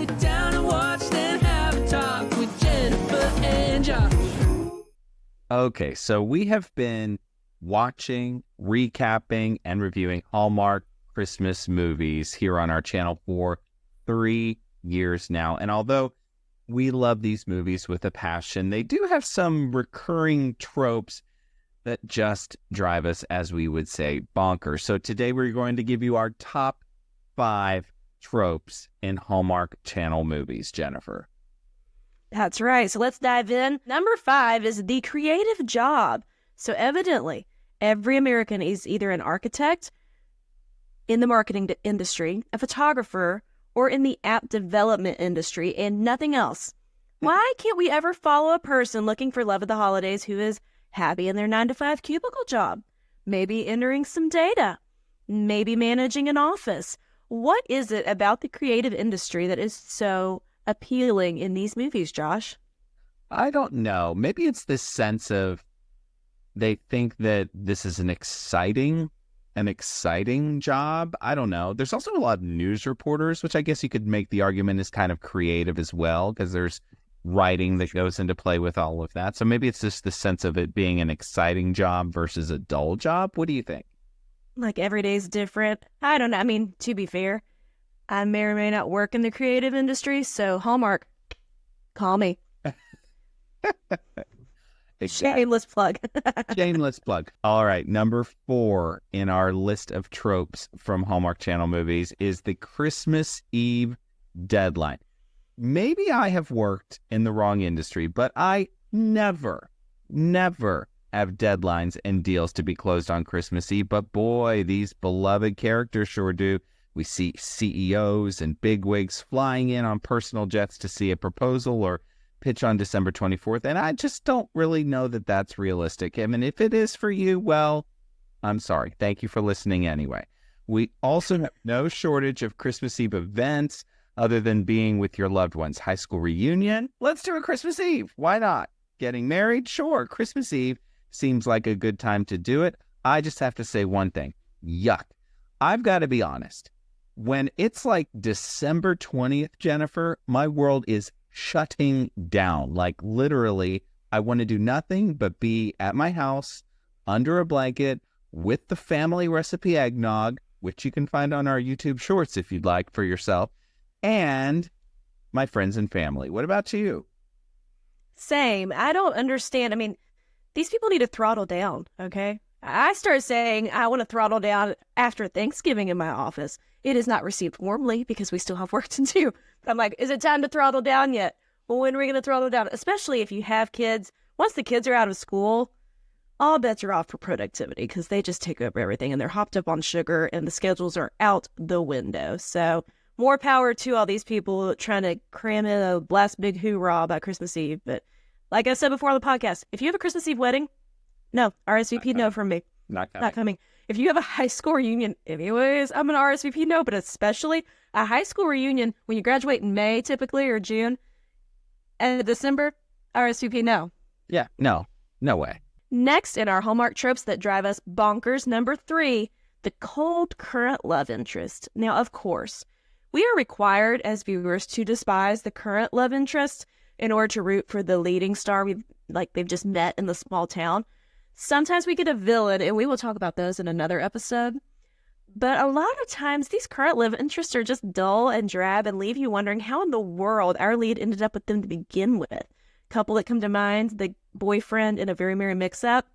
Sit down and watch, then have a talk with Jennifer and Josh. Okay, so we have been watching, recapping, and reviewing Hallmark Christmas movies here on our channel for 3 years now. And although we love these movies with a passion, they do have some recurring tropes that just drive us, as we would say, bonkers. So today we're going to give you our top 5 tropes in Hallmark Channel movies, Jennifer. That's right. So let's dive in. Number 5 is the creative job. So evidently, every American is either an architect in the marketing industry, a photographer, or in the app development industry, and nothing else. Why can't we ever follow a person looking for love of the holidays who is happy in their 9-to-5 cubicle job? Maybe entering some data, maybe managing an office. What is it about the creative industry that is so appealing in these movies, Josh? I don't know. Maybe it's this sense of they think that this is an exciting job. I don't know. There's also a lot of news reporters, which I guess you could make the argument is kind of creative as well, because there's writing that goes into play with all of that. So maybe it's just the sense of it being an exciting job versus a dull job. What do you think? Like every day's different. I don't know. I mean, to be fair, I may or may not work in the creative industry, so Hallmark, call me. Exactly. Shameless plug. Shameless plug. All right. Number 4 in our list of tropes from Hallmark Channel movies is the Christmas Eve deadline. Maybe I have worked in the wrong industry, but I never have deadlines and deals to be closed on Christmas Eve. But boy, these beloved characters sure do. We see CEOs and bigwigs flying in on personal jets to see a proposal or pitch on December 24th. And I just don't really know that that's realistic. I mean, if it is for you, well, I'm sorry. Thank you for listening anyway. We also have no shortage of Christmas Eve events other than being with your loved ones. High school reunion? Let's do a Christmas Eve. Why not? Getting married? Sure. Christmas Eve seems like a good time to do it. I just have to say one thing. Yuck. I've got to be honest. When it's like December 20th, Jennifer, my world is shutting down. Like literally, I want to do nothing but be at my house, under a blanket, with the family recipe eggnog, which you can find on our YouTube shorts if you'd like for yourself, and my friends and family. What about you? Same. I don't understand. I mean, these people need to throttle down, okay? I started saying I want to throttle down after Thanksgiving in my office. It is not received warmly because we still have work to do. I'm like, is it time to throttle down yet? Well, when are we going to throttle down? Especially if you have kids. Once the kids are out of school, all bets are off for productivity because they just take over everything and they're hopped up on sugar and the schedules are out the window. So more power to all these people trying to cram in a last big hoorah by Christmas Eve. But like I said before on the podcast, if you have a Christmas Eve wedding, no, RSVP no from me. Not coming. Not coming. If you have a high school reunion, anyways, I'm an RSVP no, but especially a high school reunion when you graduate in May typically or June and December, RSVP no. Yeah, no way. Next in our Hallmark tropes that drive us bonkers, number 3, the cold current love interest. Now, of course, we are required as viewers to despise the current love interest in order to root for the leading star they've just met in the small town. Sometimes we get a villain, and we will talk about those in another episode. But a lot of times, these current love interests are just dull and drab and leave you wondering how in the world our lead ended up with them to begin with. Couple that come to mind, the boyfriend in A Very Merry Mix-Up.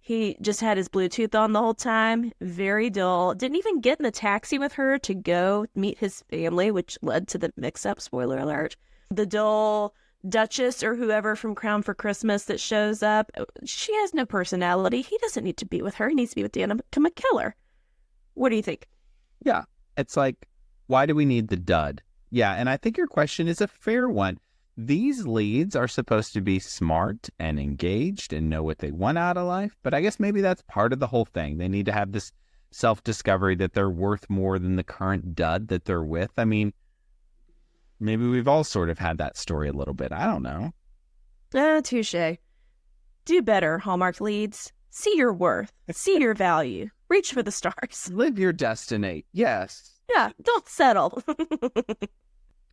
He just had his Bluetooth on the whole time. Very dull. Didn't even get in the taxi with her to go meet his family, which led to the mix-up, spoiler alert. The dull Duchess or whoever from Crown for Christmas that shows up, she has no personality. He doesn't need to be with her. He needs to be with Danica McKellar. What do you think? Yeah, it's like, why do we need the dud? Yeah, and I think your question is a fair one. These leads are supposed to be smart and engaged and know what they want out of life, but I guess maybe that's part of the whole thing. They need to have this self-discovery that they're worth more than the current dud that they're with. I mean, maybe we've all sort of had that story a little bit. I don't know. Touche. Do better, Hallmark leads. See your worth. See your value. Reach for the stars. Live your destiny. Yes. Yeah, don't settle.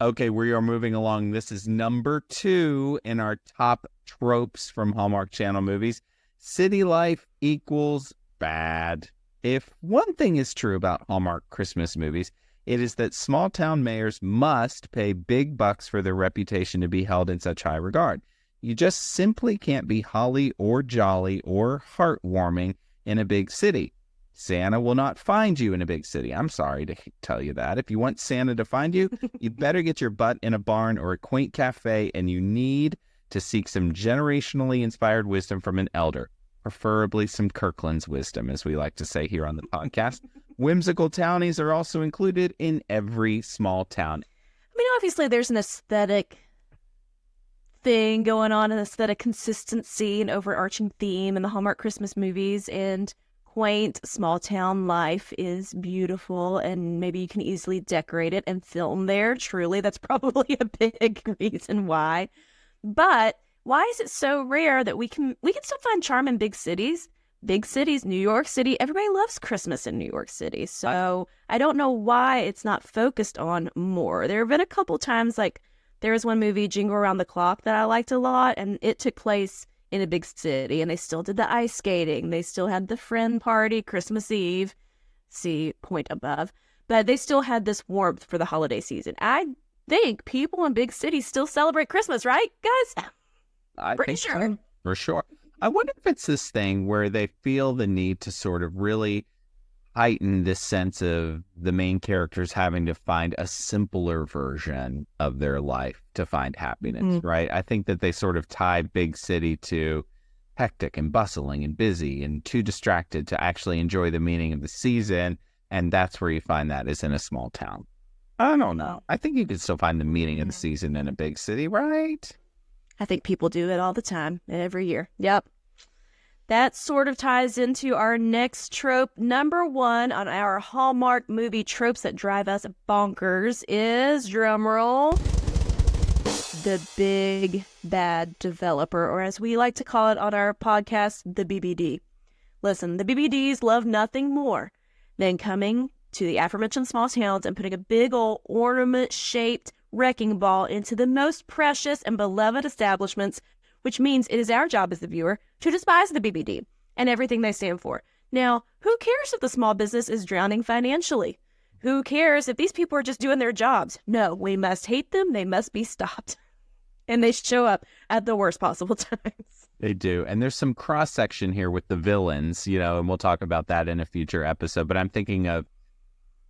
Okay, we are moving along. This is number 2 in our top tropes from Hallmark Channel movies. City life equals bad. If one thing is true about Hallmark Christmas movies, it is that small-town mayors must pay big bucks for their reputation to be held in such high regard. You just simply can't be holly or jolly or heartwarming in a big city. Santa will not find you in a big city. I'm sorry to tell you that. If you want Santa to find you, you better get your butt in a barn or a quaint cafe, and you need to seek some generationally inspired wisdom from an elder, preferably some Kirkland's wisdom, as we like to say here on the podcast. Whimsical townies are also included in every small town. I mean, obviously, there's an aesthetic thing going on, an aesthetic consistency, an overarching theme in the Hallmark Christmas movies, and quaint small town life is beautiful, and maybe you can easily decorate it and film there. Truly, that's probably a big reason why. But why is it so rare that we can still find charm in big cities? Big cities, New York City, everybody loves Christmas in New York City. So I don't know why it's not focused on more. There have been a couple times, like there was one movie, Jingle Around the Clock, that I liked a lot, and it took place in a big city, and they still did the ice skating. They still had the friend party Christmas Eve. See, point above. But they still had this warmth for the holiday season. I think people in big cities still celebrate Christmas, right, guys? I Pretty think sure. so, for sure. I wonder if it's this thing where they feel the need to sort of really heighten this sense of the main characters having to find a simpler version of their life to find happiness, right? I think that they sort of tie big city to hectic and bustling and busy and too distracted to actually enjoy the meaning of the season. And that's where you find that is in a small town. I don't know. I think you could still find the meaning of the season in a big city, right? I think people do it all the time, every year. Yep. That sort of ties into our next trope. Number 1 on our Hallmark movie tropes that drive us bonkers is, drumroll, the big bad developer, or as we like to call it on our podcast, the BBD. Listen, the BBDs love nothing more than coming to the aforementioned small towns and putting a big old ornament-shaped wrecking ball into the most precious and beloved establishments, which means it is our job as the viewer to despise the BBD and everything they stand for. Now, who cares if the small business is drowning financially? Who cares if these people are just doing their jobs? No, we must hate them. They must be stopped. And they show up at the worst possible times. They do. And there's some cross-section here with the villains, and we'll talk about that in a future episode. But I'm thinking of,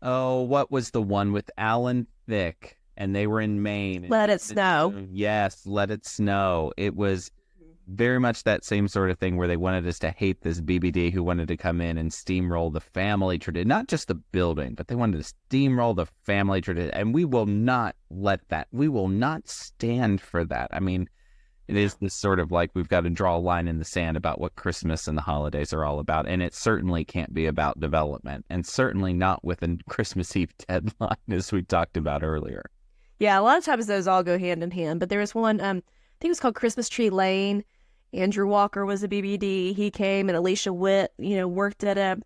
what was the one with Alan Thicke? And they were in Maine. Let It Snow. Yes, Let It Snow. It was very much that same sort of thing where they wanted us to hate this BBD who wanted to come in and steamroll the family tradition. Not just the building, but they wanted to steamroll the family tradition. And we will not let that. We will not stand for that. I mean, it is this sort of like we've got to draw a line in the sand about what Christmas and the holidays are all about. And it certainly can't be about development. And certainly not with a Christmas Eve deadline, as we talked about earlier. Yeah, a lot of times those all go hand in hand. But there was one, I think it was called Christmas Tree Lane. Andrew Walker was a BBD. He came, and Alicia Witt, worked at I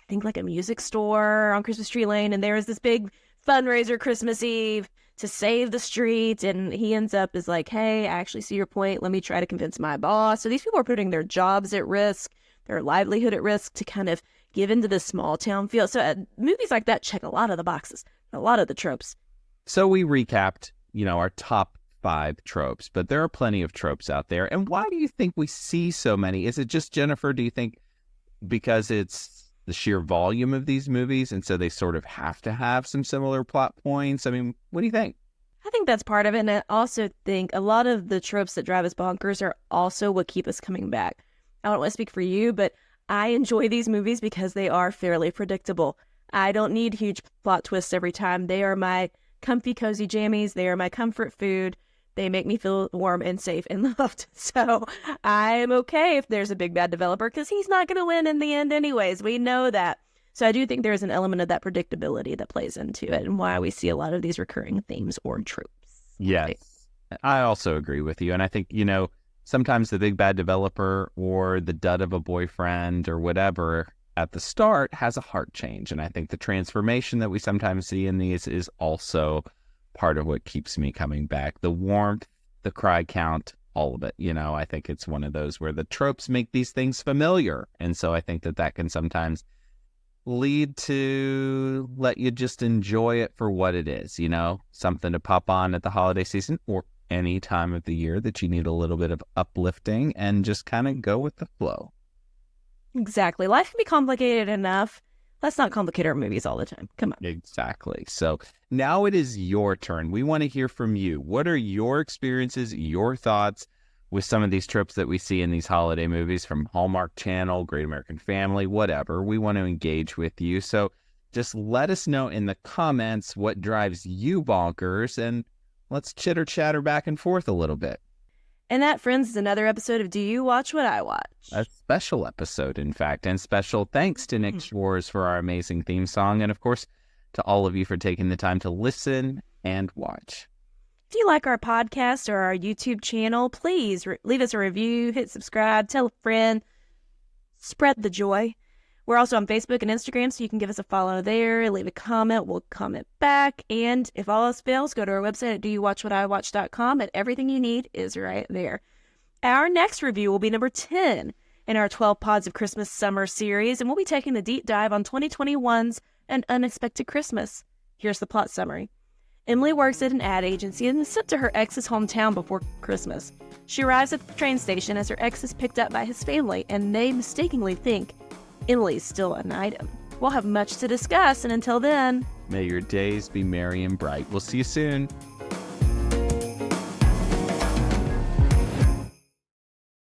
think like a music store on Christmas Tree Lane. And there was this big fundraiser Christmas Eve to save the street. And he ends up as like, hey, I actually see your point. Let me try to convince my boss. So these people are putting their jobs at risk, their livelihood at risk to kind of give into this small town feel. So movies like that check a lot of the boxes, a lot of the tropes. So we recapped, our top 5 tropes, but there are plenty of tropes out there. And why do you think we see so many? Is it just, Jennifer, do you think because it's the sheer volume of these movies and so they sort of have to have some similar plot points? I mean, what do you think? I think that's part of it. And I also think a lot of the tropes that drive us bonkers are also what keep us coming back. I don't want to speak for you, but I enjoy these movies because they are fairly predictable. I don't need huge plot twists every time. They are my comfy, cozy jammies. They are my comfort food. They make me feel warm and safe and loved. So I'm okay if there's a big bad developer because he's not going to win in the end anyways. We know that. So I do think there's an element of that predictability that plays into it and why we see a lot of these recurring themes or tropes. Yes, I also agree with you. And I think, sometimes the big bad developer or the dud of a boyfriend or whatever at the start has a heart change. And I think the transformation that we sometimes see in these is also part of what keeps me coming back. The warmth, the cry count, all of it. I think it's one of those where the tropes make these things familiar. And so I think that can sometimes lead to let you just enjoy it for what it is, something to pop on at the holiday season or any time of the year that you need a little bit of uplifting and just kind of go with the flow. Exactly. Life can be complicated enough. Let's not complicate our movies all the time. Come on. Exactly. So now it is your turn. We want to hear from you. What are your experiences, your thoughts with some of these tropes that we see in these holiday movies from Hallmark Channel, Great American Family, whatever? We want to engage with you. So just let us know in the comments what drives you bonkers, and let's chitter chatter back and forth a little bit. And that, friends, is another episode of Do You Watch What I Watch? A special episode, in fact, and special thanks to Nick Schwartz for our amazing theme song, and of course, to all of you for taking the time to listen and watch. If you like our podcast or our YouTube channel, please leave us a review, hit subscribe, tell a friend, spread the joy. We're also on Facebook and Instagram, so you can give us a follow there, leave a comment, we'll comment back. And if all else fails, go to our website at doyouwatchwhatiwatch.com, and everything you need is right there. Our next review will be number 10 in our 12 Pods of Christmas Summer series, and we'll be taking the deep dive on 2021's An Unexpected Christmas. Here's the plot summary. Emily works at an ad agency and is sent to her ex's hometown before Christmas. She arrives at the train station as her ex is picked up by his family, and they mistakenly think Emily's still an item. We'll have much to discuss, and until then, may your days be merry and bright. We'll see you soon.